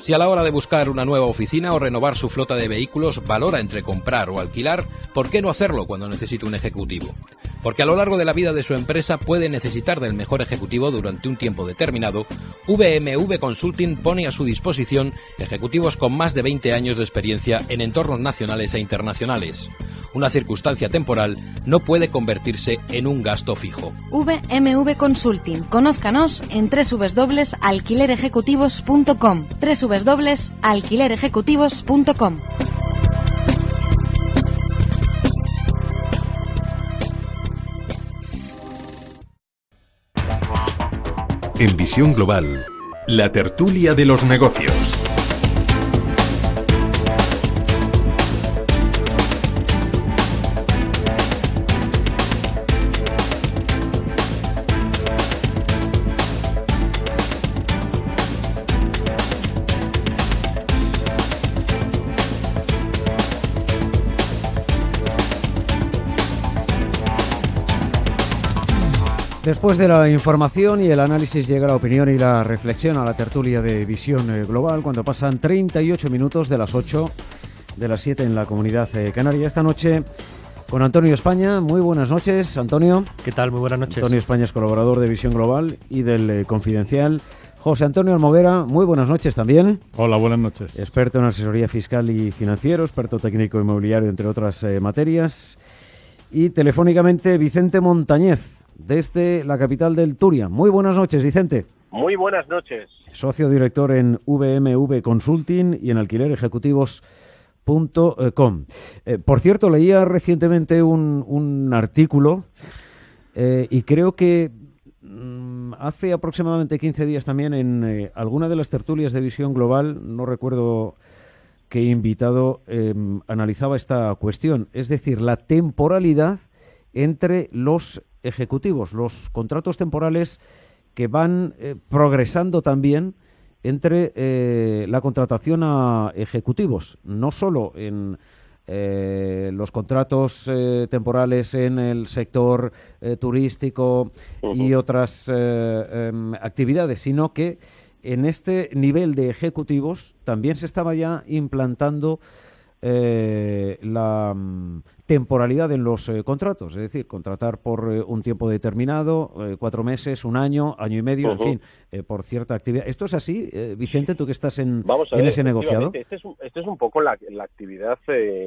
Si a la hora de buscar una nueva oficina o renovar su flota de vehículos valora entre comprar o alquilar, ¿por qué no hacerlo cuando necesita un ejecutivo? Porque a lo largo de la vida de su empresa puede necesitar del mejor ejecutivo durante un tiempo determinado. VMV Consulting pone a su disposición ejecutivos con más de 20 años de experiencia en entornos nacionales e internacionales. Una circunstancia temporal no puede convertirse en un gasto fijo. VMV Consulting. Conózcanos en www.alquilerejecutivos.com. www.alquilerejecutivos.com. En Visión Global, la tertulia de los negocios. Después de la información y el análisis llega la opinión y la reflexión a la tertulia de Visión Global cuando pasan 38 minutos de las 8 de las 7 en la Comunidad Canaria. Esta noche con Antonio España. Muy buenas noches, Antonio. ¿Qué tal? Muy buenas noches. Antonio España es colaborador de Visión Global y del Confidencial. José Antonio Almoguera, muy buenas noches también. Hola, buenas noches. Experto en asesoría fiscal y financiero, experto técnico inmobiliario, entre otras materias. Y telefónicamente Vicente Montañez, desde la capital del Turia. Muy buenas noches, Vicente. Muy buenas noches. Socio director en VMV Consulting y en alquilerejecutivos.com. Por cierto, leía recientemente un artículo y creo que hace aproximadamente 15 días también en alguna de las tertulias de Visión Global, no recuerdo qué invitado analizaba esta cuestión, es decir, la temporalidad entre los ejecutivos, los contratos temporales que van progresando también entre la contratación a ejecutivos, no solo en los contratos temporales en el sector turístico y otras actividades, sino que en este nivel de ejecutivos también se estaba ya implantando la temporalidad en los contratos, es decir, contratar por un tiempo determinado, 4 meses, 1 año, año y medio, en fin, por cierta actividad. ¿Esto es así, Vicente, tú que estás en ese negociado? Este es un poco la actividad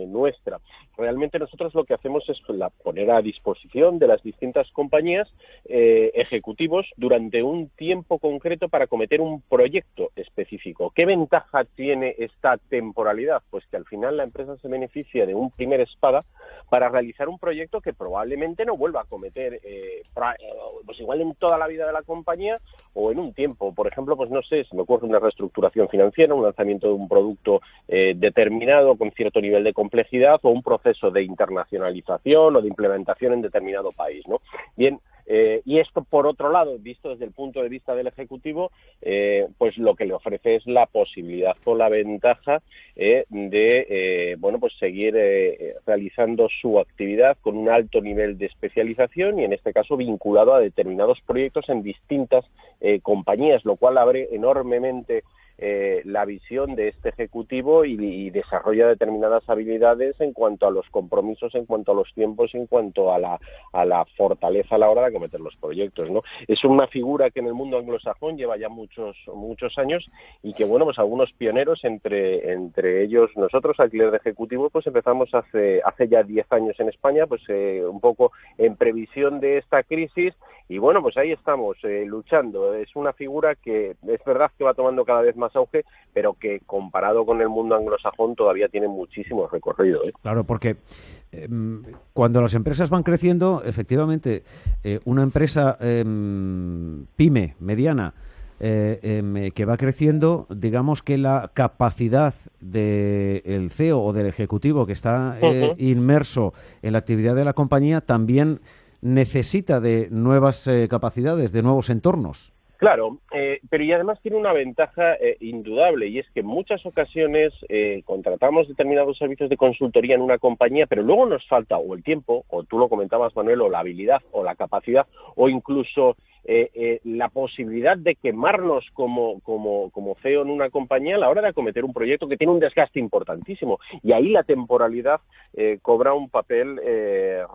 nuestra. Realmente nosotros lo que hacemos es poner a disposición de las distintas compañías ejecutivos durante un tiempo concreto para cometer un proyecto específico. ¿Qué ventaja tiene esta temporalidad? Pues que al final la empresa se beneficia de un primer espada para realizar un proyecto que probablemente no vuelva a cometer, pues igual en toda la vida de la compañía o en un tiempo. Por ejemplo, pues no sé, se me ocurre una reestructuración financiera, un lanzamiento de un producto determinado con cierto nivel de complejidad o un proceso de internacionalización o de implementación en determinado país, ¿no? Bien, y esto, por otro lado, visto desde el punto de vista del ejecutivo, pues lo que le ofrece es la posibilidad o la ventaja de pues seguir realizando su actividad con un alto nivel de especialización y, en este caso, vinculado a determinados proyectos en distintas compañías, lo cual abre enormemente la visión de este ejecutivo y desarrolla determinadas habilidades en cuanto a los compromisos, en cuanto a los tiempos, en cuanto a la fortaleza a la hora de acometer los proyectos, ¿no? Es una figura que en el mundo anglosajón lleva ya muchos años y que, bueno, pues algunos pioneros, entre ellos nosotros, Alquiler de Ejecutivo, pues empezamos hace ya 10 años en España, pues un poco en previsión de esta crisis y, bueno, pues ahí estamos luchando. Es una figura que es verdad que va tomando cada vez más auge, pero que comparado con el mundo anglosajón todavía tiene muchísimo recorrido, ¿eh? Claro, porque cuando las empresas van creciendo, efectivamente, una empresa pyme, mediana, que va creciendo, digamos que la capacidad del CEO o del ejecutivo que está inmerso en la actividad de la compañía también necesita de nuevas capacidades, de nuevos entornos. Claro, pero y además tiene una ventaja indudable, y es que en muchas ocasiones contratamos determinados servicios de consultoría en una compañía, pero luego nos falta o el tiempo, o tú lo comentabas, Manuel, o la habilidad, o la capacidad, o incluso la posibilidad de quemarnos como CEO en una compañía a la hora de acometer un proyecto que tiene un desgaste importantísimo. Y ahí la temporalidad cobra un papel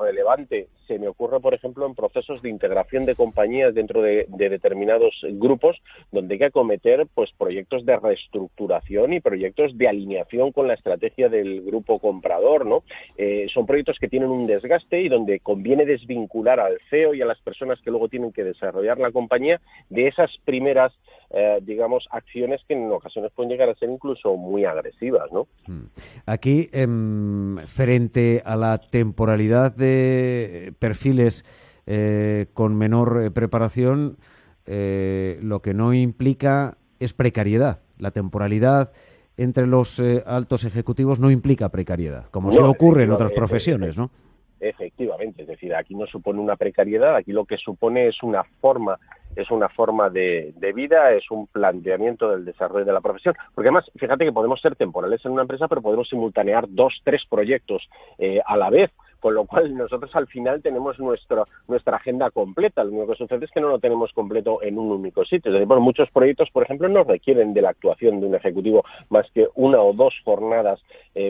relevante. Se me ocurre, por ejemplo, en procesos de integración de compañías dentro de determinados grupos, donde hay que acometer pues proyectos de reestructuración y proyectos de alineación con la estrategia del grupo comprador, ¿no? Son proyectos que tienen un desgaste y donde conviene desvincular al CEO y a las personas que luego tienen que desarrollar la compañía de esas primeras, digamos, acciones que en ocasiones pueden llegar a ser incluso muy agresivas, ¿no? Aquí, frente a la temporalidad de perfiles con menor preparación, lo que no implica es precariedad. La temporalidad entre los altos ejecutivos no implica precariedad, como se ocurre en otras profesiones, ¿no? Efectivamente, es decir, aquí no supone una precariedad, aquí lo que supone es una forma de vida, es un planteamiento del desarrollo de la profesión, porque además, fíjate que podemos ser temporales en una empresa, pero podemos simultanear 2, 3 proyectos a la vez, con lo cual nosotros al final tenemos nuestra agenda completa. Lo único que sucede es que no lo tenemos completo en un único sitio. Es decir, bueno, muchos proyectos, por ejemplo, no requieren de la actuación de un ejecutivo más que 1 o 2 jornadas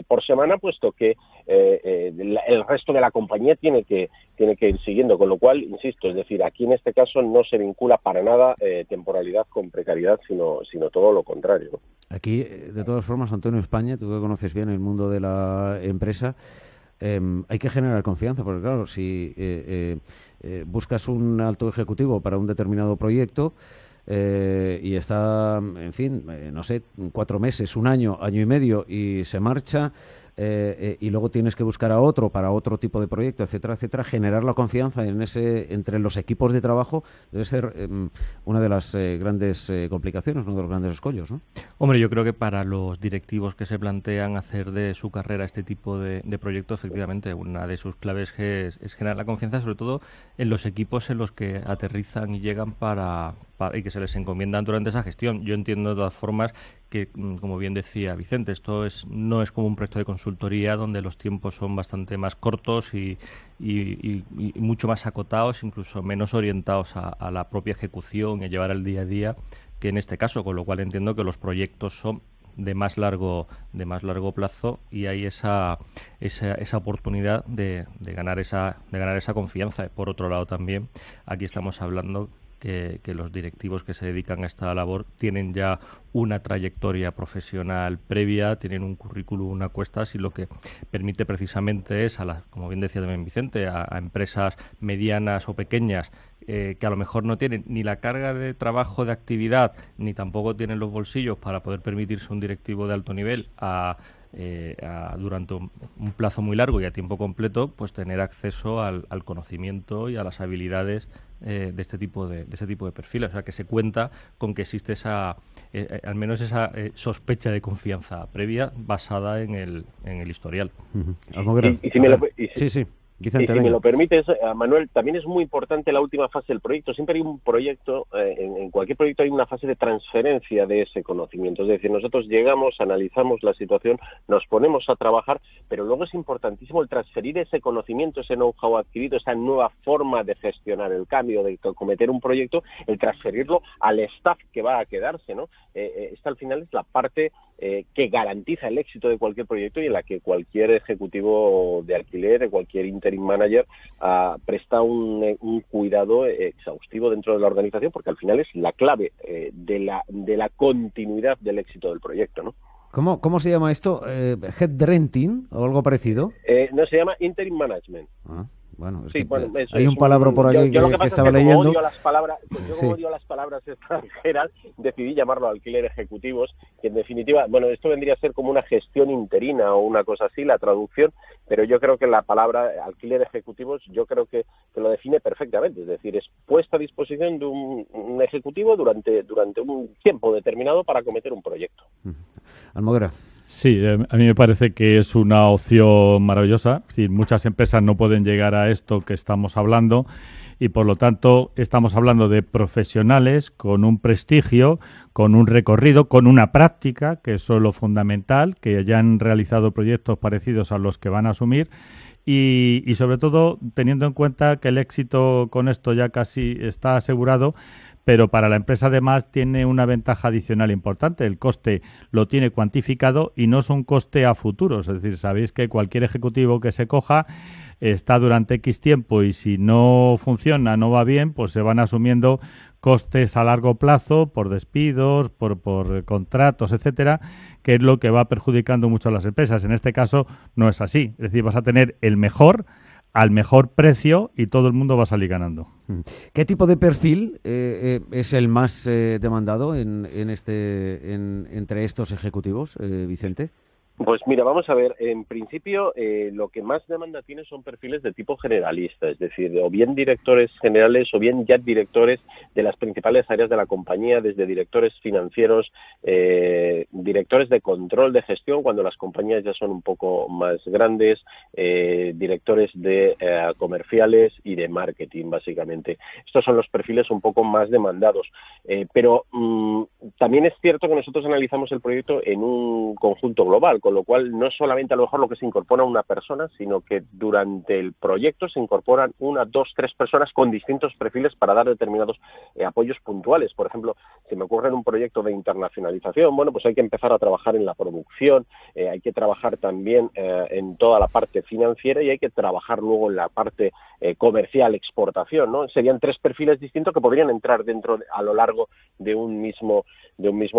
por semana, puesto que el resto de la compañía tiene que ir siguiendo, con lo cual, insisto, es decir, aquí en este caso no se vincula para nada temporalidad con precariedad, sino todo lo contrario, ¿no? Aquí, de todas formas, Antonio España, tú que conoces bien el mundo de la empresa, hay que generar confianza, porque claro, si buscas un alto ejecutivo para un determinado proyecto y está, en fin, no sé, 4 meses, 1 año, año y medio y se marcha, y luego tienes que buscar a otro para otro tipo de proyecto, etcétera, etcétera, generar la confianza entre los equipos de trabajo debe ser una de las grandes complicaciones, uno de los grandes escollos, ¿no? Hombre, yo creo que para los directivos que se plantean hacer de su carrera este tipo de proyecto, efectivamente, una de sus claves es generar la confianza, sobre todo en los equipos en los que aterrizan y llegan y que se les encomiendan durante esa gestión. Yo entiendo de todas formas que, como bien decía Vicente, esto no es como un proyecto de consultoría donde los tiempos son bastante más cortos y mucho más acotados, incluso menos orientados a la propia ejecución y a llevar al día a día que en este caso, con lo cual entiendo que los proyectos son de más largo plazo y hay esa oportunidad de ganar esa confianza. Por otro lado, también aquí estamos hablando que los directivos que se dedican a esta labor tienen ya una trayectoria profesional previa, tienen un currículum, una cuestas, y lo que permite precisamente es, como bien decía también Vicente, a empresas medianas o pequeñas que a lo mejor no tienen ni la carga de trabajo de actividad, ni tampoco tienen los bolsillos para poder permitirse un directivo de alto nivel durante un plazo muy largo y a tiempo completo, pues tener acceso al conocimiento y a las habilidades de este tipo de perfiles. O sea, que se cuenta con que existe al menos esa sospecha de confianza previa basada en el historial. Sí. Vicente, y si me lo permites, Manuel, también es muy importante la última fase del proyecto. Siempre hay un proyecto, en cualquier proyecto hay una fase de transferencia de ese conocimiento. Es decir, nosotros llegamos, analizamos la situación, nos ponemos a trabajar, pero luego es importantísimo el transferir ese conocimiento, ese know-how adquirido, esa nueva forma de gestionar el cambio, de cometer un proyecto, el transferirlo al staff que va a quedarse, ¿no? Esta al final es la parte que garantiza el éxito de cualquier proyecto y en la que cualquier ejecutivo de alquiler, cualquier interim manager presta un cuidado exhaustivo dentro de la organización, porque al final es la clave de la continuidad del éxito del proyecto, ¿no? ¿Cómo se llama esto? ¿Headrenting o algo parecido? No, se llama interim management. Bueno, es sí, que hay un palabra por aquí que estaba leyendo. Como odio las palabras extranjeras, decidí llamarlo alquiler ejecutivos, que en definitiva, bueno, esto vendría a ser como una gestión interina o una cosa así, la traducción, pero yo creo que la palabra alquiler ejecutivos, yo creo que lo define perfectamente, es decir, es puesta a disposición de un ejecutivo durante un tiempo determinado para acometer un proyecto. Almoguera. Sí, a mí me parece que es una opción maravillosa. Sí, muchas empresas no pueden llegar a esto que estamos hablando y por lo tanto estamos hablando de profesionales con un prestigio, con un recorrido, con una práctica, que es lo fundamental, que ya han realizado proyectos parecidos a los que van a asumir. Y sobre todo teniendo en cuenta que el éxito con esto ya casi está asegurado, pero para la empresa además tiene una ventaja adicional importante. El coste lo tiene cuantificado y no es un coste a futuro. Es decir, sabéis que cualquier ejecutivo que se coja está durante X tiempo y si no funciona, no va bien, pues se van asumiendo costes a largo plazo por despidos, por contratos, etcétera, que es lo que va perjudicando mucho a las empresas. En este caso no es así. Es decir, vas a tener el mejor al mejor precio y todo el mundo va a salir ganando. ¿Qué tipo de perfil es el más demandado entre estos ejecutivos, Vicente? Pues mira, vamos a ver, en principio lo que más demanda tiene son perfiles de tipo generalista, es decir, o bien directores generales o bien ya directores de las principales áreas de la compañía, desde directores financieros, directores de control de gestión, cuando las compañías ya son un poco más grandes, directores de comerciales y de marketing, básicamente. Estos son los perfiles un poco más demandados, pero también es cierto que nosotros analizamos el proyecto en un conjunto global, con lo cual no es solamente a lo mejor lo que se incorpora una persona, sino que durante el proyecto se incorporan 1, 2, 3 personas con distintos perfiles para dar determinados apoyos puntuales. Por ejemplo, si me ocurre en un proyecto de internacionalización, bueno, pues hay que empezar a trabajar en la producción, hay que trabajar también en toda la parte financiera y hay que trabajar luego en la parte comercial, exportación, ¿no? Serían 3 perfiles distintos que podrían entrar a lo largo de un mismo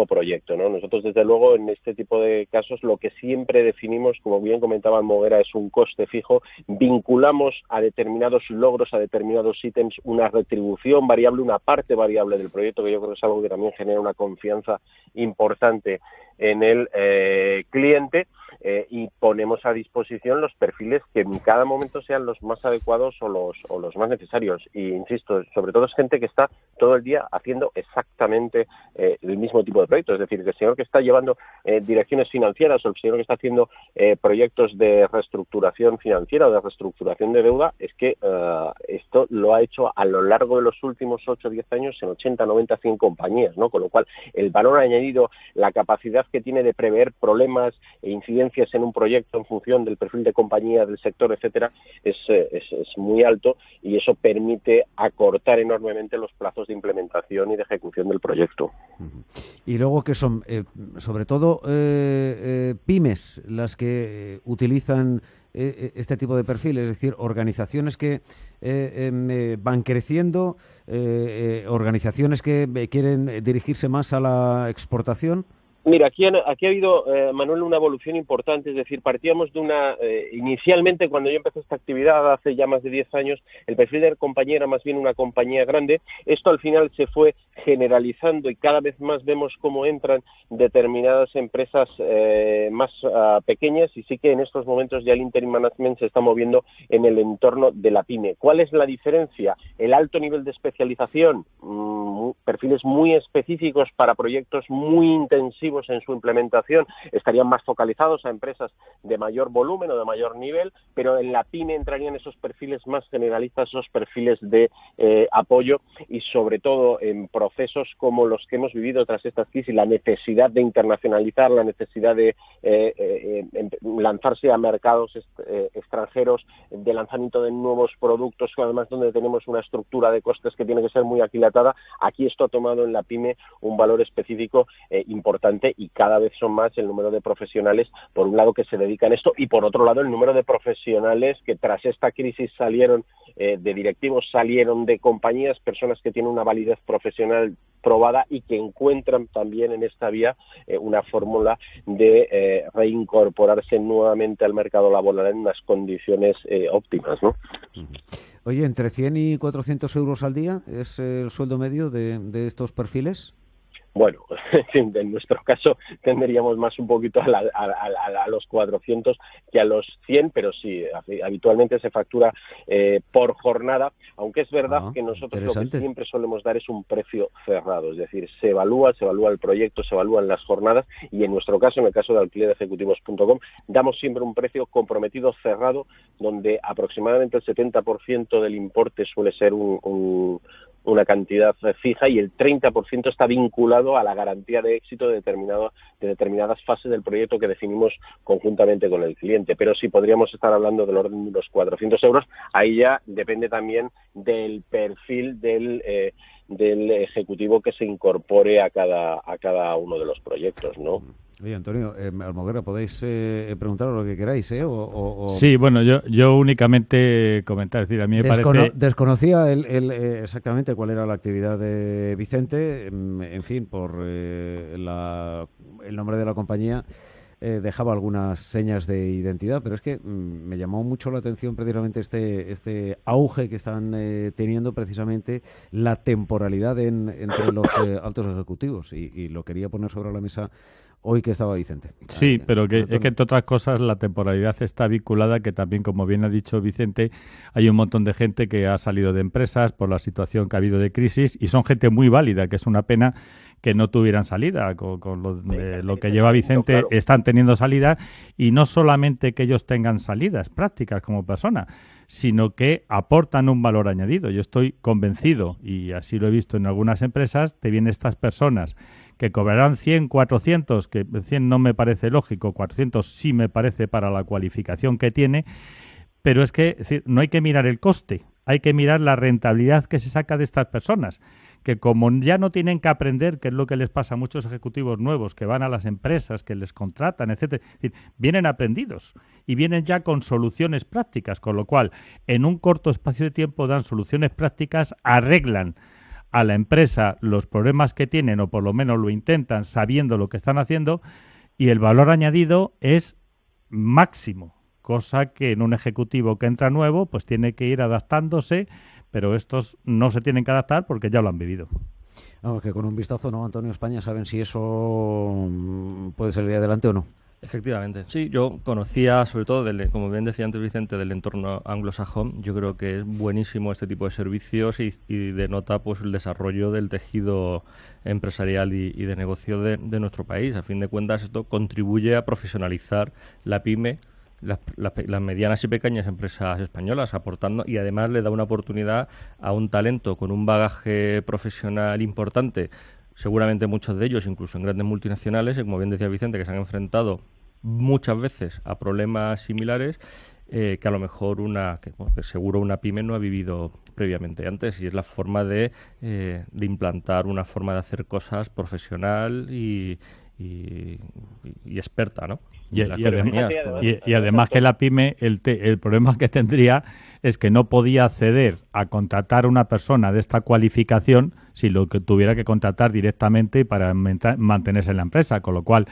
proyecto, ¿no? Nosotros, desde luego, en este tipo de casos, lo que siempre definimos, como bien comentaba Moguera, es un coste fijo. Vinculamos a determinados logros, a determinados ítems, una retribución variable, una parte variable del proyecto, que yo creo que es algo que también genera una confianza importante en el cliente, y ponemos a disposición los perfiles que en cada momento sean los más adecuados o los más necesarios. Y insisto, sobre todo es gente que está todo el día haciendo exactamente el mismo tipo de proyectos. Es decir, que el señor que está llevando direcciones financieras o el señor que está haciendo proyectos de reestructuración financiera o de reestructuración de deuda, es que esto lo ha hecho a lo largo de los últimos 8 o 10 años en 80, 90, 100 compañías, ¿no? Con lo cual, el valor añadido, la capacidad que tiene de prever problemas e incidencias en un proyecto en función del perfil de compañía, del sector, etcétera, es muy alto, y eso permite acortar enormemente los plazos de implementación y de ejecución del proyecto. Y luego que son, sobre todo, pymes las que utilizan este tipo de perfil, es decir, organizaciones que van creciendo, organizaciones que quieren dirigirse más a la exportación. Mira, aquí ha habido, Manuel, una evolución importante. Es decir, partíamos de inicialmente, cuando yo empecé esta actividad hace ya más de 10 años, el perfil de compañía era más bien una compañía grande. Esto al final se fue generalizando y cada vez más vemos cómo entran determinadas empresas más pequeñas, y sí que en estos momentos ya el interim management se está moviendo en el entorno de la pyme. ¿Cuál es la diferencia? El alto nivel de especialización, perfiles muy específicos para proyectos muy intensivos en su implementación, estarían más focalizados a empresas de mayor volumen o de mayor nivel, pero en la pyme entrarían esos perfiles más generalistas, esos perfiles de apoyo, y sobre todo en procesos como los que hemos vivido tras esta crisis, la necesidad de internacionalizar, la necesidad de lanzarse a mercados extranjeros, de lanzamiento de nuevos productos, además donde tenemos una estructura de costes que tiene que ser muy aquilatada. Aquí esto ha tomado en la pyme un valor específico importante, y cada vez son más el número de profesionales, por un lado, que se dedican a esto, y por otro lado el número de profesionales que tras esta crisis salieron de directivos, salieron de compañías, personas que tienen una validez profesional probada y que encuentran también en esta vía una fórmula de reincorporarse nuevamente al mercado laboral en unas condiciones óptimas, ¿no? Oye, ¿entre 100 y 400 euros al día es el sueldo medio de estos perfiles? Bueno, en nuestro caso tenderíamos más un poquito a los 400 que a los 100, pero sí, habitualmente se factura por jornada, aunque es verdad que nosotros lo que siempre solemos dar es un precio cerrado, es decir, se evalúa el proyecto, se evalúan las jornadas, y en nuestro caso, en el caso de alquilerejecutivos.com, damos siempre un precio comprometido cerrado, donde aproximadamente el 70% del importe suele ser una cantidad fija, y el 30% está vinculado a la garantía de éxito de determinadas fases del proyecto que definimos conjuntamente con el cliente. Pero sí podríamos estar hablando del orden de unos 400 euros. Ahí ya depende también del perfil del ejecutivo que se incorpore a cada uno de los proyectos, ¿no? Oye, Antonio, Almoguera, podéis preguntar lo que queráis, ¿eh? Sí, bueno, yo únicamente comentar, es decir, a mí me parece... Desconocía exactamente cuál era la actividad de Vicente, en fin, por el nombre de la compañía dejaba algunas señas de identidad, pero es que me llamó mucho la atención precisamente este auge que están teniendo precisamente la temporalidad entre los altos ejecutivos, y lo quería poner sobre la mesa hoy que estaba Vicente. Sí, pero es que entre otras cosas la temporalidad está vinculada, que también, como bien ha dicho Vicente, hay un montón de gente que ha salido de empresas por la situación que ha habido de crisis, y son gente muy válida, que es una pena que no tuvieran salida. Con lo que lleva Vicente, claro, están teniendo salida, y no solamente que ellos tengan salidas prácticas como persona, sino que aportan un valor añadido. Yo estoy convencido, y así lo he visto en algunas empresas, te vienen estas personas que cobrarán 100, 400, que 100 no me parece lógico, 400 sí me parece para la cualificación que tiene, pero es decir, no hay que mirar el coste, hay que mirar la rentabilidad que se saca de estas personas, que como ya no tienen que aprender, que es lo que les pasa a muchos ejecutivos nuevos que van a las empresas, que les contratan, etcétera, es decir, vienen aprendidos y vienen ya con soluciones prácticas, con lo cual en un corto espacio de tiempo dan soluciones prácticas, arreglan a la empresa los problemas que tienen, o por lo menos lo intentan sabiendo lo que están haciendo, y el valor añadido es máximo, cosa que en un ejecutivo que entra nuevo pues tiene que ir adaptándose, pero estos no se tienen que adaptar porque ya lo han vivido. Vamos, que con un vistazo, ¿no, Antonio? España saben si eso puede salir adelante o no. Efectivamente, sí, yo conocía sobre todo, como bien decía antes Vicente, del entorno anglosajón. Yo creo que es buenísimo este tipo de servicios y denota pues el desarrollo del tejido empresarial y de negocio de nuestro país. A fin de cuentas, esto contribuye a profesionalizar la pyme, las medianas y pequeñas empresas españolas, aportando, y además le da una oportunidad a un talento con un bagaje profesional importante. Seguramente muchos de ellos, incluso en grandes multinacionales, como bien decía Vicente, que se han enfrentado muchas veces a problemas similares que a lo mejor que seguro una pyme no ha vivido previamente antes, y es la forma de implantar una forma de hacer cosas profesional y experta, ¿no? Y además que la pyme, el problema que tendría es que no podía acceder a contratar a una persona de esta cualificación si lo que tuviera que contratar directamente para mantenerse en la empresa, con lo cual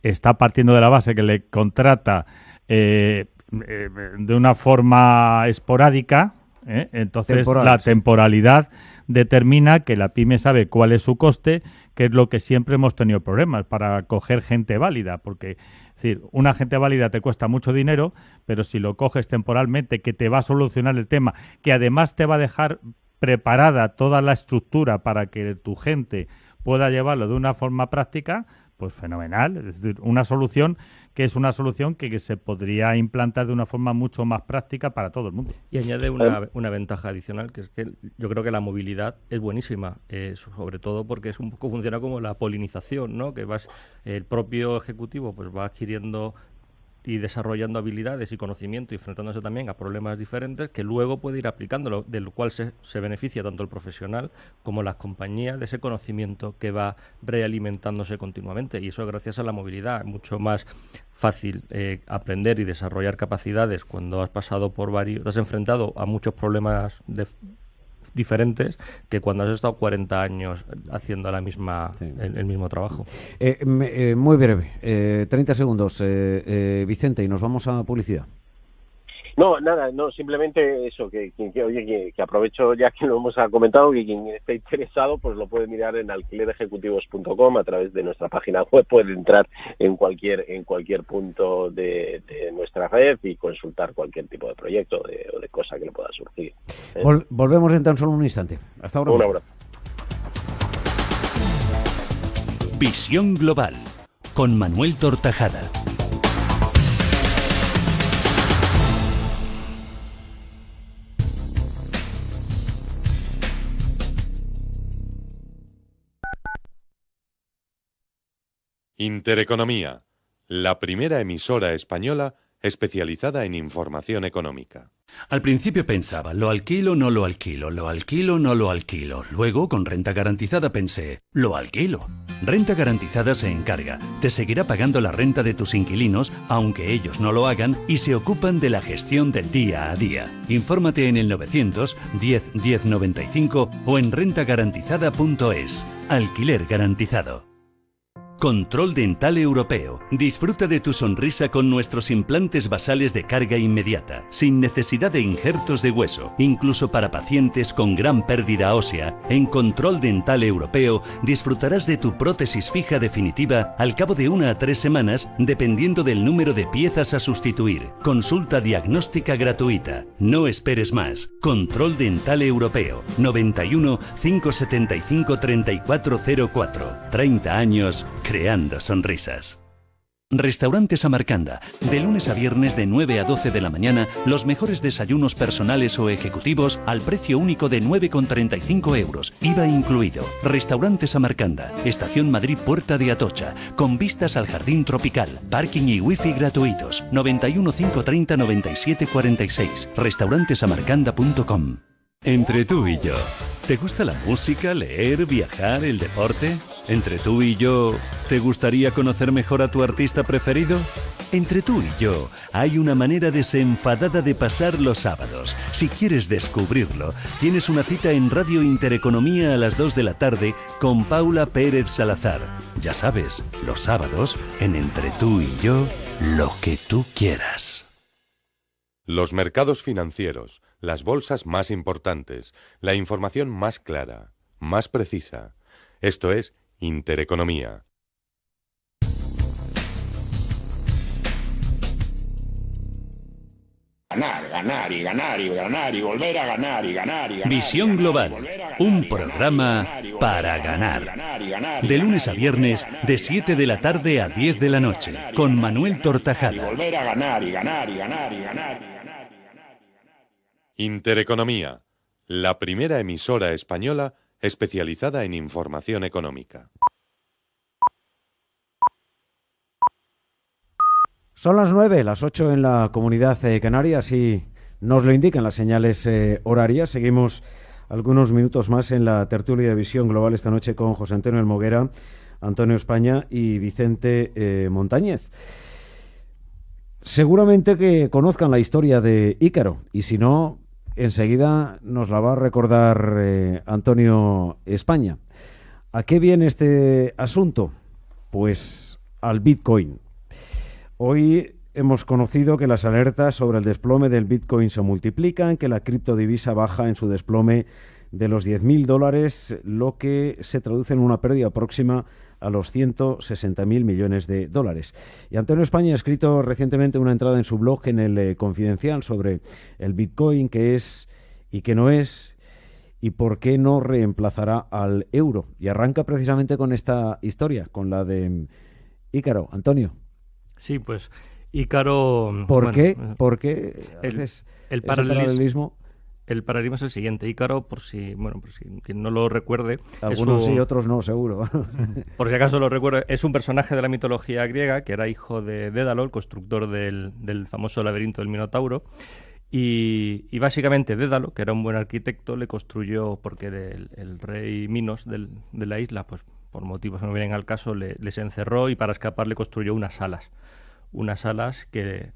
está partiendo de la base que le contrata de una forma esporádica, entonces la temporalidad determina que la pyme sabe cuál es su coste, que es lo que siempre hemos tenido problemas para coger gente válida, porque es decir, una gente válida te cuesta mucho dinero, pero si lo coges temporalmente, que te va a solucionar el tema, que además te va a dejar preparada toda la estructura para que tu gente pueda llevarlo de una forma práctica, pues fenomenal. Es decir, una solución que se podría implantar de una forma mucho más práctica para todo el mundo. Y añade una ventaja adicional, que es que yo creo que la movilidad es buenísima, sobre todo porque es un poco funciona como la polinización, ¿no? Que el propio ejecutivo pues va adquiriendo y desarrollando habilidades y conocimiento y enfrentándose también a problemas diferentes que luego puede ir aplicándolo, de lo cual se beneficia tanto el profesional como las compañías de ese conocimiento que va realimentándose continuamente, y eso gracias a la movilidad. Es mucho más fácil aprender y desarrollar capacidades cuando has pasado te has enfrentado a muchos problemas diferentes que cuando has estado 40 años haciendo el mismo trabajo. Muy breve, 30 segundos, Vicente, y nos vamos a publicidad. No, nada, no, simplemente eso, que aprovecho ya que lo hemos comentado, que quien esté interesado pues lo puede mirar en alquilerejecutivos.com, a través de nuestra página web puede entrar en cualquier punto de nuestra red y consultar cualquier tipo de proyecto o de cosa que le pueda surgir. Volvemos en tan solo un instante. Hasta ahora. Un abrazo. Visión Global con Manuel Tortajada. Intereconomía, la primera emisora española especializada en información económica. Al principio pensaba, lo alquilo, no lo alquilo, lo alquilo, no lo alquilo. Luego, con renta garantizada pensé, lo alquilo. Renta garantizada se encarga, te seguirá pagando la renta de tus inquilinos, aunque ellos no lo hagan, y se ocupan de la gestión del día a día. Infórmate en el 900 10 10 95 o en rentagarantizada.es. Alquiler garantizado. Control Dental Europeo. Disfruta de tu sonrisa con nuestros implantes basales de carga inmediata, sin necesidad de injertos de hueso, incluso para pacientes con gran pérdida ósea. En Control Dental Europeo disfrutarás de tu prótesis fija definitiva al cabo de 1 a 3 semanas, dependiendo del número de piezas a sustituir. Consulta diagnóstica gratuita. No esperes más. Control Dental Europeo. 91 575 3404. 30 años creando sonrisas. Restaurante Samarcanda. De lunes a viernes de 9 a 12 de la mañana, los mejores desayunos personales o ejecutivos al precio único de 9,35 euros, IVA incluido. Restaurante Samarcanda. Estación Madrid Puerta de Atocha, con vistas al jardín tropical, parking y wifi gratuitos. 91 530 97 46. Restaurantesamarcanda.com. Entre tú y yo, ¿te gusta la música, leer, viajar, el deporte? Entre tú y yo, ¿te gustaría conocer mejor a tu artista preferido? Entre tú y yo, hay una manera desenfadada de pasar los sábados. Si quieres descubrirlo, tienes una cita en Radio Intereconomía a las 2 de la tarde con Paula Pérez Salazar. Ya sabes, los sábados, en Entre tú y yo, lo que tú quieras. Los mercados financieros, las bolsas más importantes, la información más clara, más precisa. Esto es Intereconomía. Ganar y ganar y ganar y volver a ganar y ganar y ganar. Visión Global, un programa para ganar. De lunes a viernes, de 7 de la tarde a 10 de la noche, con Manuel Tortajada. Y volver a ganar y ganar y ganar y ganar. Intereconomía, la primera emisora española especializada en información económica. Son las 9, las 8 en la Comunidad Canaria, así nos lo indican las señales horarias. Seguimos algunos minutos más en la tertulia de Visión Global esta noche con José Antonio Elmoguera, Antonio España y Vicente Montañez. Seguramente que conozcan la historia de Ícaro, y si no, enseguida nos la va a recordar Antonio España. ¿A qué viene este asunto? Pues al Bitcoin. Hoy hemos conocido que las alertas sobre el desplome del Bitcoin se multiplican, que la criptodivisa baja en su desplome de los $10.000, lo que se traduce en una pérdida próxima a los 160.000 millones de dólares. Y Antonio España ha escrito recientemente una entrada en su blog en el Confidencial sobre el Bitcoin, qué es y qué no es, y por qué no reemplazará al euro. Y arranca precisamente con esta historia, con la de Ícaro. Antonio. Sí, pues Ícaro... ¿Por qué haces el paralelismo? El paralelismo es el siguiente. Ícaro, por si quien no lo recuerde... Algunos sí, otros no, seguro. Por si acaso lo recuerdo, es un personaje de la mitología griega que era hijo de Dédalo, el constructor del famoso laberinto del Minotauro. Y básicamente Dédalo, que era un buen arquitecto, le construyó, porque el rey Minos de la isla, pues por motivos que no vienen al caso, les encerró y para escapar le construyó unas alas que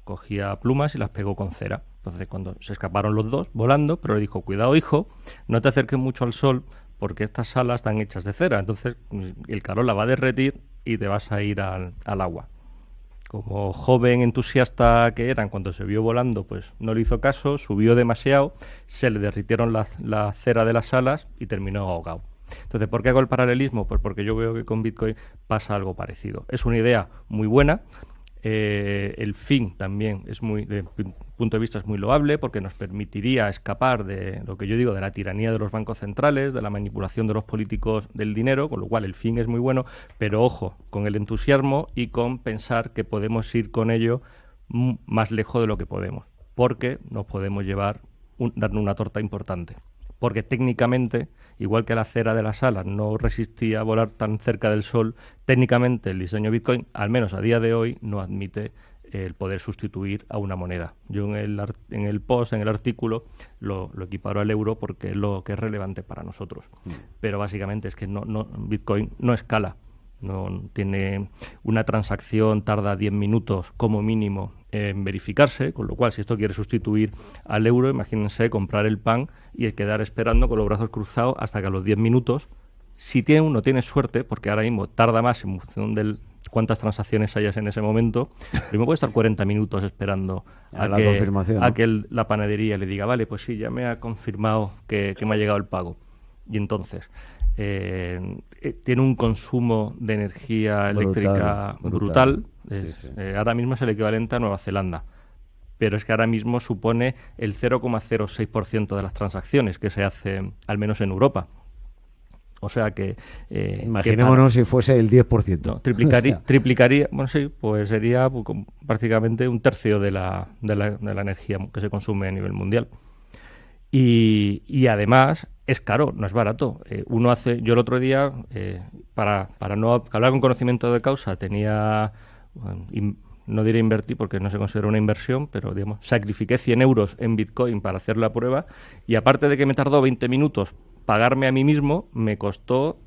cogía plumas y las pegó con cera. Entonces cuando se escaparon los dos volando, pero le dijo: cuidado, hijo, no te acerques mucho al sol porque estas alas están hechas de cera, entonces el calor la va a derretir y te vas a ir al agua. como joven entusiasta que era, en cuanto se vio volando, pues no le hizo caso, subió demasiado, se le derritieron la cera de las alas y terminó ahogado. Entonces, ¿por qué hago el paralelismo? Pues porque yo veo que con Bitcoin pasa algo parecido. Es una idea muy buena. El fin también es desde mi punto de vista es muy loable, porque nos permitiría escapar de lo que yo digo, de la tiranía de los bancos centrales, de la manipulación de los políticos del dinero, con lo cual el fin es muy bueno, pero ojo con el entusiasmo y con pensar que podemos ir con ello más lejos de lo que podemos, porque nos podemos darle una torta importante. Porque técnicamente, igual que la cera de las alas no resistía a volar tan cerca del sol, técnicamente el diseño Bitcoin, al menos a día de hoy, no admite el poder sustituir a una moneda. Yo en el post, en el artículo, lo equiparo al euro porque es lo que es relevante para nosotros. Pero básicamente es que Bitcoin no escala. No tiene una transacción, tarda 10 minutos como mínimo en verificarse, con lo cual si esto quiere sustituir al euro, imagínense comprar el pan y quedar esperando con los brazos cruzados hasta que a los 10 minutos, si uno tiene suerte, porque ahora mismo tarda más en función de cuántas transacciones hayas en ese momento, primero puede estar 40 minutos esperando a que la panadería le diga, vale, pues sí, ya me ha confirmado que me ha llegado el pago. Y entonces tiene un consumo de energía eléctrica brutal. Ahora mismo es el equivalente a Nueva Zelanda, pero es que ahora mismo supone el 0,06% de las transacciones que se hacen, al menos en Europa. O sea que... imaginémonos si fuese el 10%. No, triplicaría, bueno, sí, pues sería prácticamente un tercio de la energía que se consume a nivel mundial. Y además es caro, no es barato. Yo el otro día, para no hablar con conocimiento de causa, no diré invertir porque no se considera una inversión, pero digamos, sacrifiqué 100 euros en Bitcoin para hacer la prueba, y aparte de que me tardó 20 minutos pagarme a mí mismo, me costó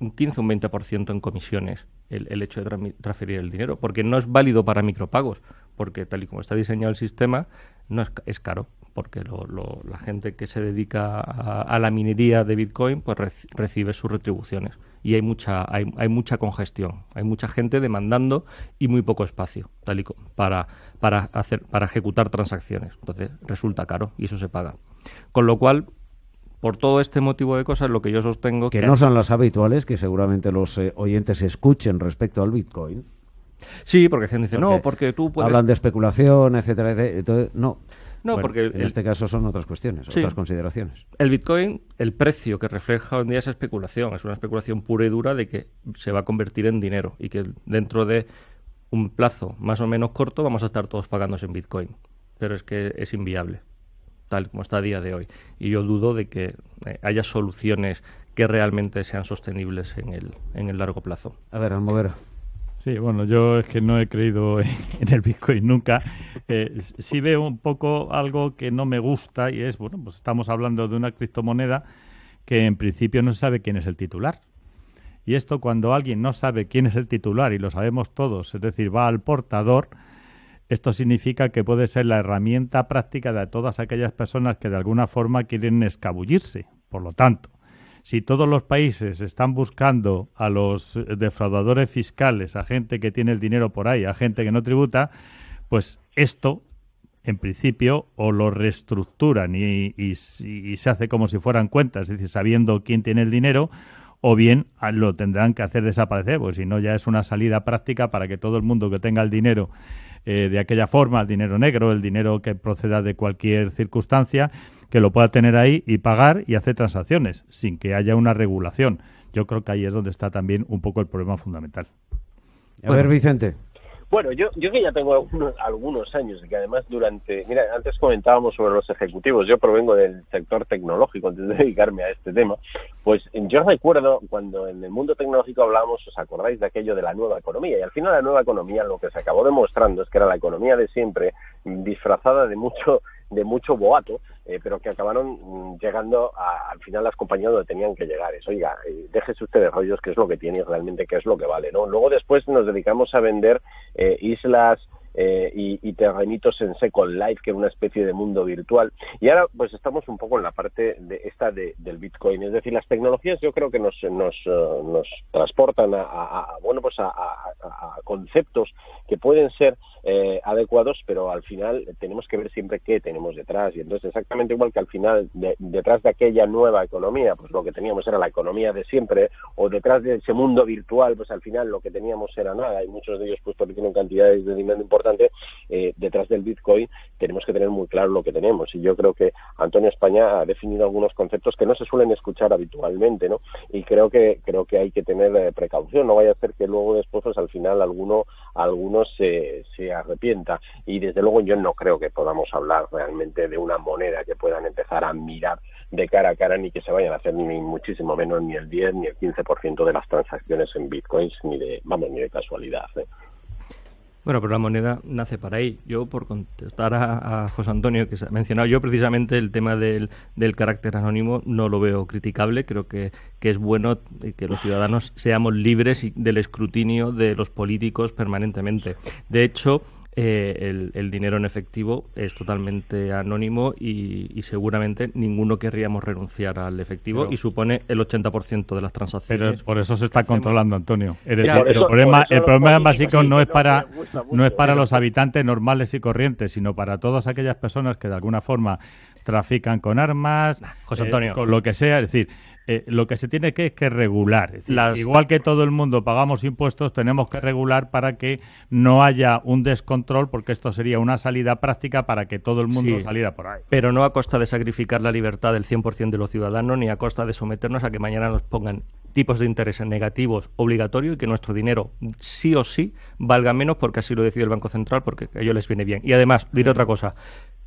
un 15 o un 20% en comisiones el hecho de transferir el dinero, porque no es válido para micropagos, porque tal y como está diseñado el sistema, no es caro, porque la gente que se dedica a la minería de Bitcoin pues recibe sus retribuciones, y hay mucha congestión, hay mucha gente demandando y muy poco espacio para ejecutar transacciones. Entonces resulta caro y eso se paga. Con lo cual, por todo este motivo de cosas, lo que yo sostengo... Que no son las habituales, que seguramente los oyentes escuchen respecto al Bitcoin. Sí, porque gente dice, no, porque tú puedes... Hablan de especulación, etcétera, etcétera. Entonces, no, porque en este caso son otras cuestiones, otras consideraciones. El Bitcoin, el precio que refleja hoy en día es especulación, es una especulación pura y dura de que se va a convertir en dinero y que dentro de un plazo más o menos corto vamos a estar todos pagándose en Bitcoin. Pero es que es inviable, tal como está a día de hoy. Y yo dudo de que haya soluciones que realmente sean sostenibles en el largo plazo. A ver, Almoguera. Sí, bueno, yo es que no he creído en el Bitcoin nunca. Sí veo un poco algo que no me gusta, y es, bueno, pues estamos hablando de una criptomoneda que en principio no se sabe quién es el titular. Y esto, cuando alguien no sabe quién es el titular, y lo sabemos todos, es decir, va al portador, esto significa que puede ser la herramienta práctica de todas aquellas personas que de alguna forma quieren escabullirse. Por lo tanto, si todos los países están buscando a los defraudadores fiscales, a gente que tiene el dinero por ahí, a gente que no tributa, pues esto, en principio, o lo reestructuran y se hace como si fueran cuentas, es decir, sabiendo quién tiene el dinero, o bien lo tendrán que hacer desaparecer, pues si no ya es una salida práctica para que todo el mundo que tenga el dinero de aquella forma, el dinero negro, el dinero que proceda de cualquier circunstancia, que lo pueda tener ahí y pagar y hacer transacciones sin que haya una regulación. Yo creo que ahí es donde está también un poco el problema fundamental. A ver, Vicente. Bueno, yo que ya tengo algunos años y que además mira, antes comentábamos sobre los ejecutivos, yo provengo del sector tecnológico antes de dedicarme a este tema, pues yo recuerdo cuando en el mundo tecnológico hablábamos, ¿os acordáis de aquello de la nueva economía? Y al final la nueva economía lo que se acabó demostrando es que era la economía de siempre, disfrazada de mucho boato, pero que acabaron llegando al final las compañías donde tenían que llegar. Oiga, déjese usted de rollos, qué es lo que tiene y realmente qué es lo que vale, ¿no? Luego después nos dedicamos a vender islas y terrenitos en Second Life, que era una especie de mundo virtual. Y ahora pues estamos un poco en la parte de esta del Bitcoin. Es decir, las tecnologías yo creo que nos transportan a conceptos que pueden ser adecuados, pero al final tenemos que ver siempre qué tenemos detrás. Y entonces, exactamente igual que al final detrás de aquella nueva economía, pues lo que teníamos era la economía de siempre, o detrás de ese mundo virtual, pues al final lo que teníamos era nada, y muchos de ellos pues porque tienen cantidades de dinero importante. Detrás del Bitcoin tenemos que tener muy claro lo que tenemos, y yo creo que Antonio España ha definido algunos conceptos que no se suelen escuchar habitualmente, ¿no? Y creo que hay que tener precaución, no vaya a ser que luego después pues al final alguno se arrepienta, y desde luego yo no creo que podamos hablar realmente de una moneda que puedan empezar a mirar de cara a cara, ni que se vayan a hacer ni muchísimo menos ni el 10 ni el 15% de las transacciones en bitcoins, ni de casualidad, ¿eh? Bueno, pero la moneda nace para ahí. Yo, por contestar a José Antonio, que se ha mencionado, yo precisamente el tema del carácter anónimo no lo veo criticable. Creo que es bueno que los ciudadanos seamos libres del escrutinio de los políticos permanentemente. De hecho, el dinero en efectivo es totalmente anónimo y seguramente ninguno querríamos renunciar al efectivo, y supone el 80% de las transacciones. Pero por eso se está controlando, Antonio. El problema básico no es para los habitantes normales y corrientes, sino para todas aquellas personas que de alguna forma trafican con armas, José Antonio, con lo que sea. Es decir, lo que se tiene que regular. Es decir, igual que todo el mundo pagamos impuestos, tenemos que regular para que no haya un descontrol, porque esto sería una salida práctica para que todo el mundo saliera por ahí. Pero no a costa de sacrificar la libertad del 100% de los ciudadanos, ni a costa de someternos a que mañana nos pongan tipos de intereses negativos obligatorios y que nuestro dinero sí o sí valga menos porque así lo decide el Banco Central, porque a ellos les viene bien. Y además, diré otra cosa.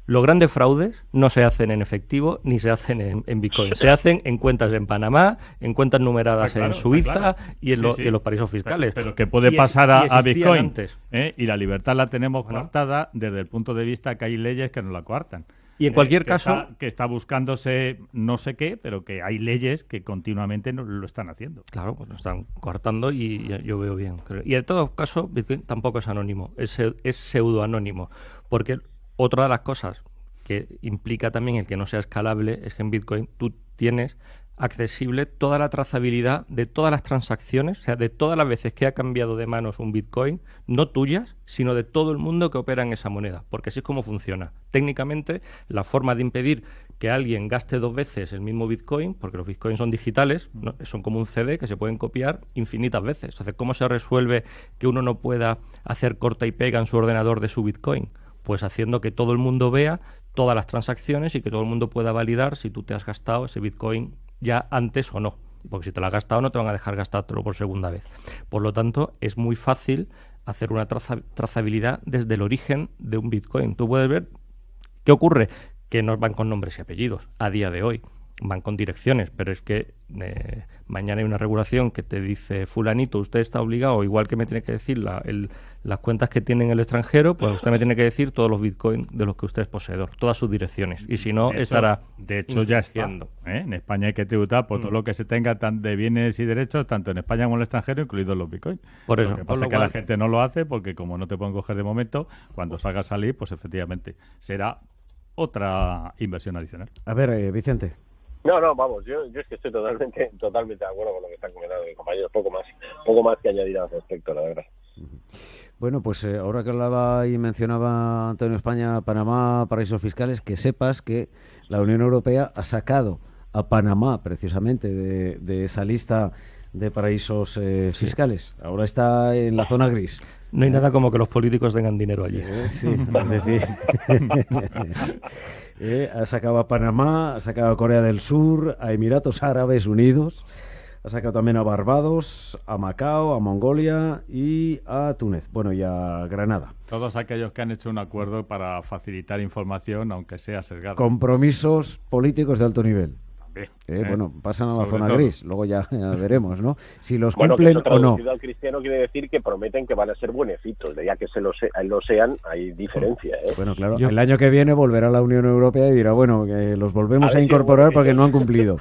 Los grandes fraudes no se hacen en efectivo ni se hacen en Bitcoin. Se hacen en cuentas en Panamá, en cuentas numeradas en Suiza y en los paraísos fiscales. Pero que puede pasar a Bitcoin. Antes. Y la libertad la tenemos coartada desde el punto de vista que hay leyes que nos la coartan. Y en cualquier caso... que está buscándose no sé qué, pero que hay leyes que continuamente lo están haciendo. Claro, pues lo están coartando y yo veo bien. Y en todo caso, Bitcoin tampoco es anónimo, es pseudoanónimo. Porque otra de las cosas que implica también el que no sea escalable es que en Bitcoin tú tienes accesible toda la trazabilidad de todas las transacciones, o sea, de todas las veces que ha cambiado de manos un Bitcoin, no tuyas, sino de todo el mundo que opera en esa moneda, porque así es como funciona. Técnicamente, la forma de impedir que alguien gaste 2 veces el mismo Bitcoin, porque los Bitcoins son digitales, ¿no? Son como un CD que se pueden copiar infinitas veces. Entonces, ¿cómo se resuelve que uno no pueda hacer corta y pega en su ordenador de su Bitcoin? Pues haciendo que todo el mundo vea todas las transacciones y que todo el mundo pueda validar si tú te has gastado ese Bitcoin ya antes o no. Porque si te lo has gastado no te van a dejar gastártelo por segunda vez. Por lo tanto, es muy fácil hacer una trazabilidad desde el origen de un Bitcoin. Tú puedes ver qué ocurre, que no van con nombres y apellidos a día de hoy. Van con direcciones, pero es que mañana hay una regulación que te dice fulanito, usted está obligado, igual que me tiene que decir las cuentas que tiene en el extranjero, pues usted me tiene que decir todos los bitcoins de los que usted es poseedor, todas sus direcciones, y si no, estará... De hecho, ya está. En España hay que tributar por todo lo que se tenga de bienes y derechos, tanto en España como en el extranjero, incluidos los bitcoins. Por eso. Lo que pasa es que la gente no lo hace porque como no te pueden coger de momento, cuando salga a salir, pues efectivamente será otra inversión adicional. A ver, Vicente. No, vamos, yo es que estoy totalmente de acuerdo con lo que están comentando mis compañeros, poco más que añadir al respecto, la verdad. Bueno, pues ahora que hablaba y mencionaba Antonio España, Panamá, paraísos fiscales, que sepas que la Unión Europea ha sacado a Panamá precisamente de esa lista de paraísos fiscales. Ahora está en la zona gris. No hay nada como que los políticos tengan dinero allí. Sí, es decir, ha sacado a Panamá, ha sacado a Corea del Sur, a Emiratos Árabes Unidos, ha sacado también a Barbados, a Macao, a Mongolia y a Túnez, bueno, y a Granada. Todos aquellos que han hecho un acuerdo para facilitar información, aunque sea sesgada. Compromisos políticos de alto nivel. Bueno, pasan a la zona gris, luego ya veremos, ¿no? Si los cumplen o no. Al cristiano quiere decir que prometen que van a ser buenecitos, de ya que lo sean, hay diferencia, ¿eh? Bueno, claro, el año que viene volverá la Unión Europea y dirá, bueno, que los volvemos a incorporar porque no han cumplido.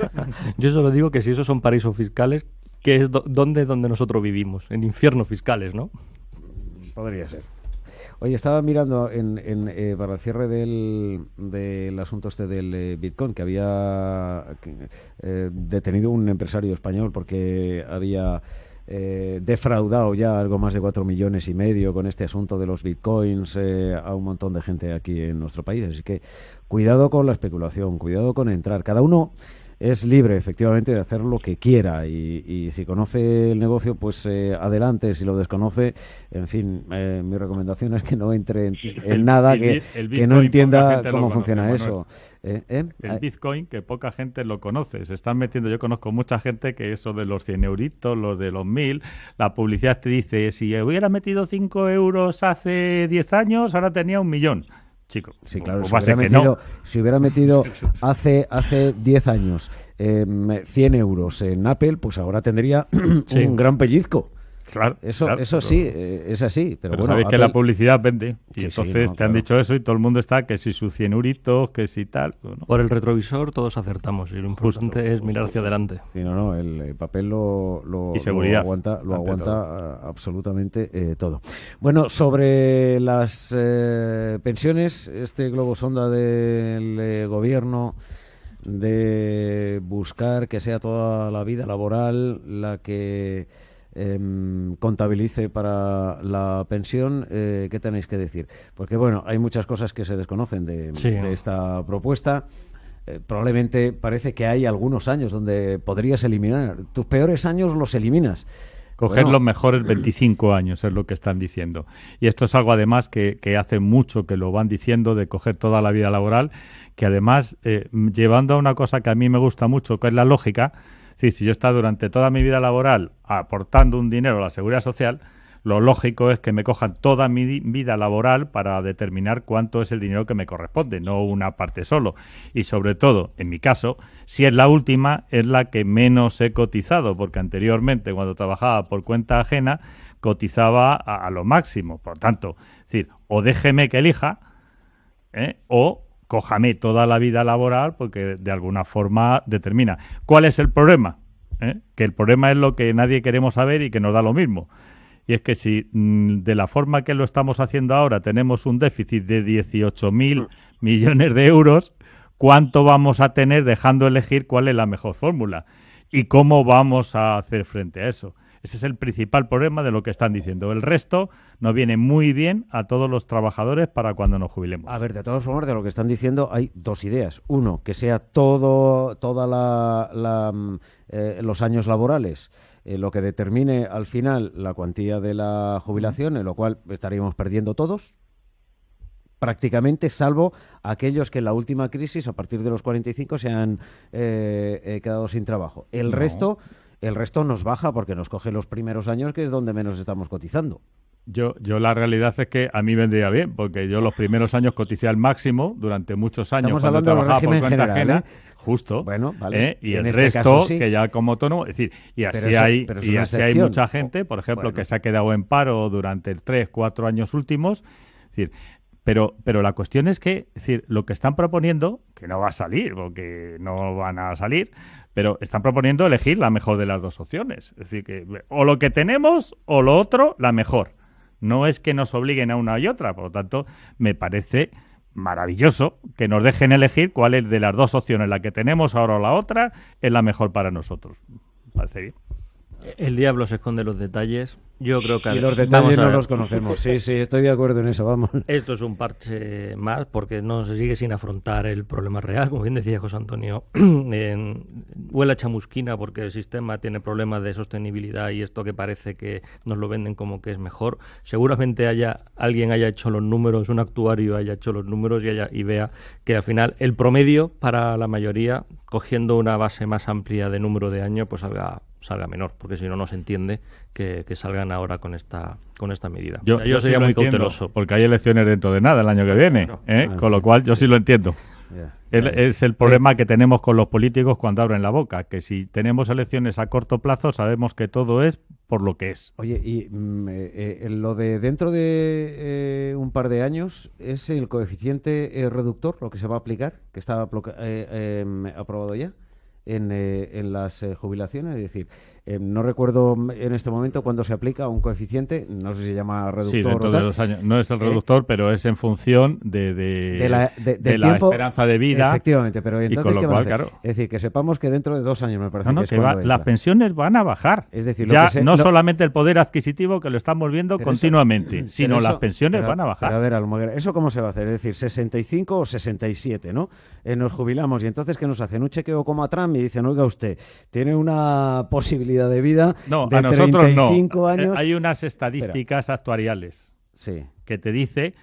Yo solo digo que si esos son paraísos fiscales, que es donde nosotros vivimos, en infiernos fiscales, ¿no? Podría ser. Oye, estaba mirando para el cierre del asunto este del Bitcoin, que había detenido un empresario español porque había defraudado ya algo más de 4,5 millones con este asunto de los Bitcoins a un montón de gente aquí en nuestro país. Así que cuidado con la especulación, cuidado con entrar. Cada uno es libre, efectivamente, de hacer lo que quiera y si conoce el negocio, pues adelante. Si lo desconoce, en fin, mi recomendación es que no entre en nada que no entienda cómo funciona eso. El Bitcoin, que poca gente lo conoce. Se están metiendo, yo conozco mucha gente que eso de los 100 euritos, los de los 1000, la publicidad te dice, si hubiera metido 5 euros hace 10 años, ahora tenía 1 millón. Chico, sí, claro, pues si hubiera metido hace 10 años 100 euros en Apple, pues ahora tendría un gran pellizco. Claro, eso sí, es así. Pero bueno, sabéis Apple... que la publicidad vende. Y entonces te han claro. dicho eso y todo el mundo está que si sus 100 euritos, que si tal. Bueno. Por el retrovisor todos acertamos y lo importante es mirar hacia adelante. Sí, el papel y seguridad, lo aguanta absolutamente todo. Bueno, sobre las pensiones, este globo sonda del gobierno de buscar que sea toda la vida laboral la que contabilice para la pensión, ¿qué tenéis que decir? Porque bueno, hay muchas cosas que se desconocen de esta propuesta. Probablemente parece que hay algunos años donde podrías eliminar. Tus peores años los eliminas. Coger los mejores 25 años es lo que están diciendo. Y esto es algo además que hace mucho que lo van diciendo, de coger toda la vida laboral, que además llevando a una cosa que a mí me gusta mucho, que es la lógica. Sí, si yo he estado durante toda mi vida laboral aportando un dinero a la Seguridad Social, lo lógico es que me cojan toda mi vida laboral para determinar cuánto es el dinero que me corresponde, no una parte solo. Y sobre todo, en mi caso, si es la última, es la que menos he cotizado, porque anteriormente, cuando trabajaba por cuenta ajena, cotizaba a lo máximo. Por tanto, es decir, o déjeme que elija, o cójame toda la vida laboral, porque de alguna forma determina. ¿Cuál es el problema? Que el problema es lo que nadie queremos saber y que nos da lo mismo. Y es que si de la forma que lo estamos haciendo ahora tenemos un déficit de 18.000 millones de euros, ¿cuánto vamos a tener dejando elegir cuál es la mejor fórmula? ¿Y cómo vamos a hacer frente a eso? Ese es el principal problema de lo que están diciendo. El resto nos viene muy bien a todos los trabajadores para cuando nos jubilemos. A ver, de todas formas, de lo que están diciendo hay dos ideas. Uno, que sea toda los años laborales lo que determine al final la cuantía de la jubilación, en lo cual estaríamos perdiendo todos, prácticamente, salvo aquellos que en la última crisis, a partir de los 45, se han quedado sin trabajo. El resto nos baja porque nos coge los primeros años, que es donde menos estamos cotizando. Yo la realidad es que a mí vendría bien, porque yo los primeros años coticé al máximo durante muchos años. Estamos cuando hablando trabajaba por cuenta general, ajena, justo. Bueno, vale. Y en el este resto, caso, sí. que ya como autónomo, es decir, y así hay mucha gente, por ejemplo, que se ha quedado en paro durante 3-4 años últimos. Es decir, pero la cuestión es que, es decir, lo que están proponiendo, que no va a salir, porque no van a salir, pero están proponiendo elegir la mejor de las dos opciones. Es decir, que o lo que tenemos o lo otro, la mejor. No es que nos obliguen a una y otra, por lo tanto, me parece maravilloso que nos dejen elegir cuál es de las dos opciones, la que tenemos ahora o la otra, es la mejor para nosotros. Me parece bien. El diablo se esconde en los detalles. Yo creo que... Y los detalles no los conocemos. Sí, estoy de acuerdo en eso, vamos. Esto es un parche más porque no se sigue sin afrontar el problema real. Como bien decía José Antonio, huele a chamusquina porque el sistema tiene problemas de sostenibilidad y esto que parece que nos lo venden como que es mejor. Seguramente alguien haya hecho los números, un actuario haya hecho los números y vea que al final el promedio para la mayoría, cogiendo una base más amplia de número de años, pues salga menor, porque si no, no se entiende que salgan ahora con esta medida. Yo sería sí muy entiendo, cauteloso. porque hay elecciones dentro de nada el año que viene, con lo cual yo sí lo entiendo. Es el problema que tenemos con los políticos cuando abren la boca, que si tenemos elecciones a corto plazo sabemos que todo es por lo que es. Oye, y lo de dentro de un par de años, ¿es el coeficiente reductor lo que se va a aplicar, que está aprobado ya? en las jubilaciones, es decir, no recuerdo en este momento cuándo se aplica un coeficiente, no sé si se llama reductor. Sí, dentro de 2 años. No es el reductor, pero es en función de la esperanza de vida. Efectivamente, pero entonces, y con lo cual, claro. Es decir, que sepamos que dentro de 2 años, me parece las pensiones van a bajar. Es decir, solamente el poder adquisitivo, que lo estamos viendo continuamente, sino las pensiones van a bajar. Pero a ver, Almoguera, ¿eso cómo se va a hacer? Es decir, 65 o 67, ¿no? Nos jubilamos y entonces, ¿qué nos hacen? Un chequeo como a Trump y dicen, oiga usted, tiene una posibilidad de vida de a nosotros 35 años. Hay unas estadísticas actuariales que te dice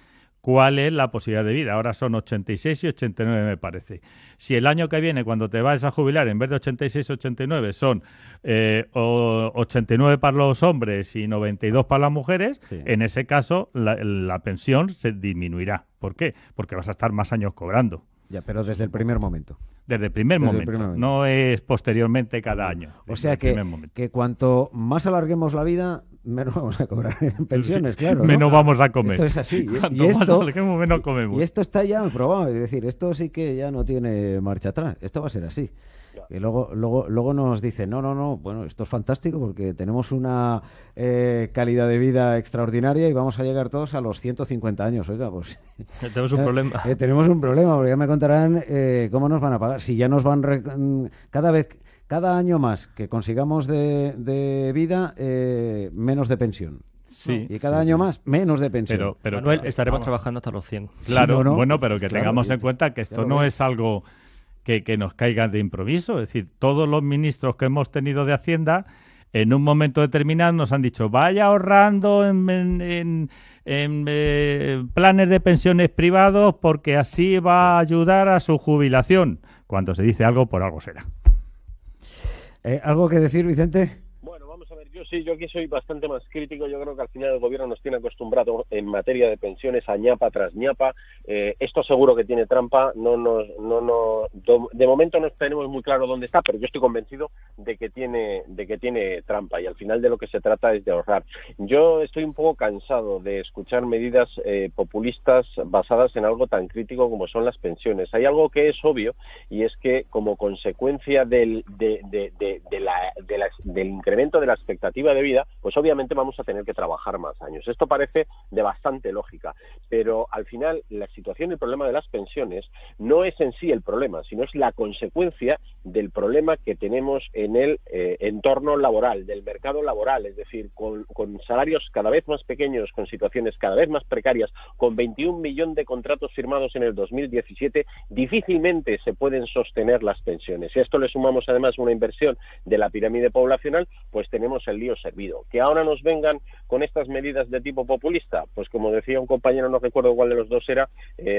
cuál es la posibilidad de vida. Ahora son 86 y 89, me parece. Si el año que viene, cuando te vas a jubilar, en vez de 86 y 89, son 89 para los hombres y 92 para las mujeres, en ese caso la pensión se disminuirá. ¿Por qué? Porque vas a estar más años cobrando. Ya, pero desde el primer momento. Desde el primer momento. No es posteriormente cada año. O sea que cuanto más alarguemos la vida, menos vamos a cobrar en pensiones, claro, ¿no? Menos vamos a comer. Esto es así. Menos comemos. Y esto está ya probado. Es decir, esto sí que ya no tiene marcha atrás. Esto va a ser así. Y luego nos dicen, no, bueno, esto es fantástico porque tenemos una calidad de vida extraordinaria y vamos a llegar todos a los 150 años. Oiga, pues... Tenemos un problema. Tenemos un problema, porque ya me contarán cómo nos van a pagar. Si ya nos van... Cada año más que consigamos de vida, menos de pensión. Sí, y cada año más, menos de pensión. Pero Manuel, estaremos trabajando hasta los 100. Claro, bueno, pero que tengamos en cuenta que esto no es algo... Que nos caigan de improviso. Es decir, todos los ministros que hemos tenido de Hacienda, en un momento determinado nos han dicho, vaya ahorrando en planes de pensiones privados porque así va a ayudar a su jubilación. Cuando se dice algo, por algo será. ¿Algo que decir, Vicente? Bueno, vamos a ver, yo aquí soy bastante más crítico. Yo creo que al final el gobierno nos tiene acostumbrado en materia de pensiones a ñapa tras ñapa. Esto seguro que tiene trampa. De momento no tenemos muy claro dónde está, pero yo estoy convencido de que tiene trampa y al final de lo que se trata es de ahorrar. Yo estoy un poco cansado de escuchar medidas populistas basadas en algo tan crítico como son las pensiones. Hay algo que es obvio y es que como consecuencia del incremento de la expectativa de vida, pues obviamente vamos a tener que trabajar más años. Esto parece de bastante lógica, pero al final la situación y el problema de las pensiones no es en sí el problema, sino es la consecuencia del problema que tenemos en el entorno laboral, del mercado laboral, es decir, con salarios cada vez más pequeños, con situaciones cada vez más precarias, con 21 millones de contratos firmados en el 2017, difícilmente se pueden sostener las pensiones. Si a esto le sumamos además una inversión de la pirámide poblacional, pues tenemos el lío servido. Que ahora nos vengan con estas medidas de tipo populista, pues como decía un compañero, no recuerdo cuál de los dos era,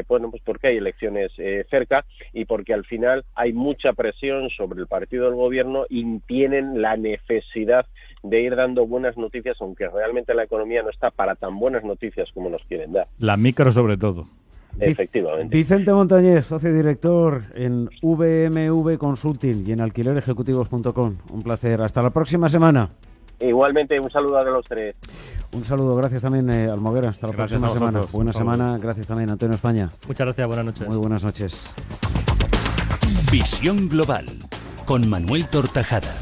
pues porque hay elecciones cerca y porque al final hay mucha presión sobre el partido del gobierno y tienen la necesidad de ir dando buenas noticias, aunque realmente la economía no está para tan buenas noticias como nos quieren dar. La micro sobre todo. Efectivamente. Vicente Montañés, socio director en VMV Consulting y en alquilerejecutivos.com. Un placer. Hasta la próxima semana. Igualmente, un saludo a los tres. Un saludo, gracias también, Almoguera. Hasta la próxima semana. Buena semana, gracias también, Antonio España. Muchas gracias, buenas noches. Muy buenas noches. Visión Global, con Manuel Tortajada.